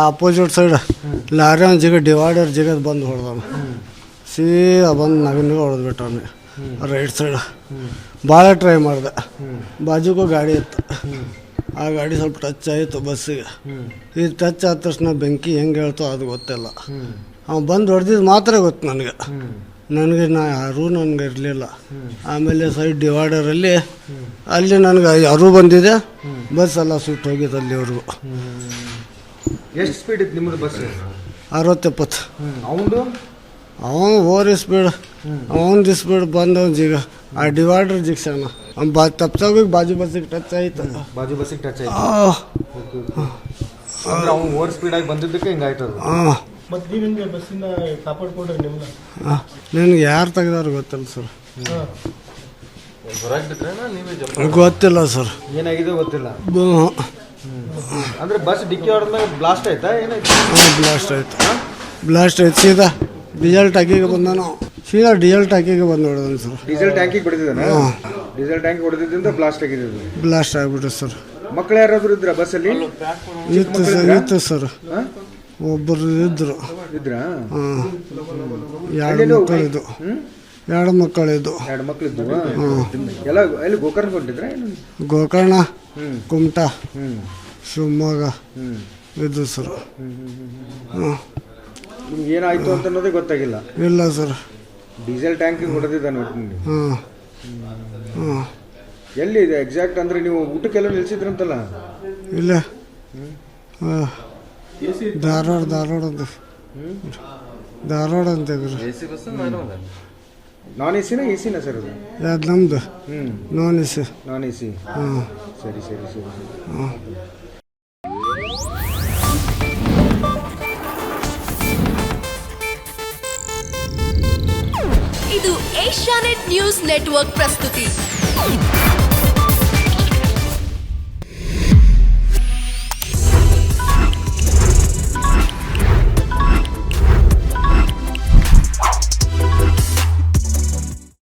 Opposite side lorry ಒಂದು ಜಿಗ divider ಜಿಗದ ಬಂದು ಹೊಡೆದವನು ಸೀದಾ ಬಂದು ನಗನಿಗೆ ಹೊಡೆದ್ಬಿಟ್ಟವನು ರೈಟ್ ಸೈಡ್. ಭಾಳ ಟ್ರೈ ಮಾಡಿದೆ, ಬಾಜುಗೂ ಗಾಡಿ ಇತ್ತು, ಆ ಗಾಡಿ ಸ್ವಲ್ಪ ಟಚ್ ಆಯಿತು ಬಸ್ಸಿಗೆ. ಈ ಟಚ್ ಆದ ತಕ್ಷಣ ಬೆಂಕಿ ಹೆಂಗೆ ಹೇಳ್ತೋ ಅದು ಗೊತ್ತಿಲ್ಲ. ಅವ್ನು ಬಂದು ಹೊಡೆದಿದ್ದು ಮಾತ್ರ ಗೊತ್ತು ನನಗೆ ಯಾರೂ ನನಗೆ ಇರಲಿಲ್ಲ. ಆಮೇಲೆ ಸೈಡ್ ಡಿವೈಡರಲ್ಲಿ ಅಲ್ಲಿ ನನಗೆ ಯಾರೂ ಬಂದಿದೆ, ಬಸ್ ಎಲ್ಲ ಸುಟ್ಟು ಹೋಗಿದ್ದು ಅಲ್ಲಿವರೆಗೂ. ಎಷ್ಟು ಸ್ಪೀಡ್ ಇತ್ತು ನಿಮ್ಮದು ಬಸ್? 60-70. ಅವನು ಓವರ್ ಸ್ಪೀಡ್, ಅವನು ಸ್ಪೀಡ್ ಬಂದವ್ ಜಿಗ ಆ ಡಿವೈಡರ್ ಜಿಗ್ಸಣ ತಪ್ಪಿಸೋಗಿ ಬಾಜು ಬಸ್ಸಿಗೆ ಟಚ್ ಆಯ್ತು. ಬಾಜು ಬಸ್ಸಿಗೆ ಟಚ್ ಆಯ್ತು. ಅವ್ನು ಓವರ್ ಸ್ಪೀಡಾಗಿ ಬಂದಿದ್ದಕ್ಕೆ ಹಿಂಗಾಯ್ತು. ಮತ್ತು ನೀವು ಹಿಂಗೆ ಬಸ್ಸಿಂದ ಕಾಪಾಡ್ಕೊಂಡ್ರೆ ನಿಮ್ಮನ್ನ? ನನಗೆ ಯಾರು ತೆಗ್ದಾರು ಗೊತ್ತಿಲ್ಲ ಸರ್. ಗೊತ್ತಿಲ್ಲ ಸರ್, ಏನಾಗಿದೆ ಗೊತ್ತಿಲ್ಲ. ಅಂದ್ರೆ ಬಸ್ ಡಿಕ್ಕಿ ಹೊಡೆದ್ಮೇಲೆ ಬ್ಲಾಸ್ಟ್ ಆಯ್ತಾ? ಏನಾಯ್ತು? ಬ್ಲಾಸ್ಟ್ ಆಯ್ತು ಸೀದಾ ಡೀಸೆಲ್ ಟ್ಯಾಂಕಿಗೆ ಬಂದನು. ಡೀಸೆಲ್ ಟ್ಯಾಂಕಿಗೆ ಬಂದು ಹೊಡೆದನು ಸರ್. ಡೀಸೆಲ್ ಟ್ಯಾಂಕಿಗೆ ಹೊಡೆದಿದ್ದಾನೆ? ಡೀಸೆಲ್ ಟ್ಯಾಂಕಿಗೆ ಹೊಡೆದಿದ್ದರಿಂದ ಬ್ಲಾಸ್ಟ್ ಆಗಿದೆ. ಬ್ಲಾಸ್ಟ್ ಆಗಿಬಿಟ್ಟು ಸರ್. ಮಕ್ಕಳು ಯಾರಾದರೂ ಇದ್ರ ಬಸ್ಸಲ್ಲಿ? ಇತ್ತು ಸರ್, ಒಬ್ಬರು ಇದ್ರು. ಎರಡು ಮಕ್ಕಳಿದ್ದು. ಎಲ್ಲ ಎಲ್ಲಿ ಗೋಕರ್ಣ ಹೊಂಟಿದ್ರ? ಗೋಕರ್ಣ, ಕುಮಟಾ, ಶಿವಮೊಗ್ಗ ಇದ್ದು ಸರ್. ನಿಮ್ಗೆ ಏನಾಯ್ತು ಅಂತ ಅನ್ನೋದೇ ಗೊತ್ತಾಗಿಲ್ಲ? ಇಲ್ಲ ಸರ್. ಡೀಸೆಲ್ ಟ್ಯಾಂಕಿಗೆ ಹೊಡೆದಿದ್ದಾನೆ ಒಟ್ಟಿನಲ್ಲಿ. ಎಲ್ಲಿ ಇದೆ ಎಕ್ಸಾಕ್ಟ್? ಅಂದ್ರೆ ನೀವು ಊಟಕ್ಕೆಲ್ಲ ನಿಲ್ಸಿದ್ರಂತಲ್ಲ? ಇಲ್ಲ, ಧಾರವಾಡ ಅಂತ. ನಾನ್ ಎ ಸಿನ ಎ ಸಿನ ಸರ್ ಅದು? ಯಾವ್ದು ನಮ್ದು? Non A C. Non A C. ಸರಿ. ಇದು ಏಷ್ಯಾನೆಟ್ ನ್ಯೂಸ್ ನೆಟ್ವರ್ಕ್ ಪ್ರಸ್ತುತಿ.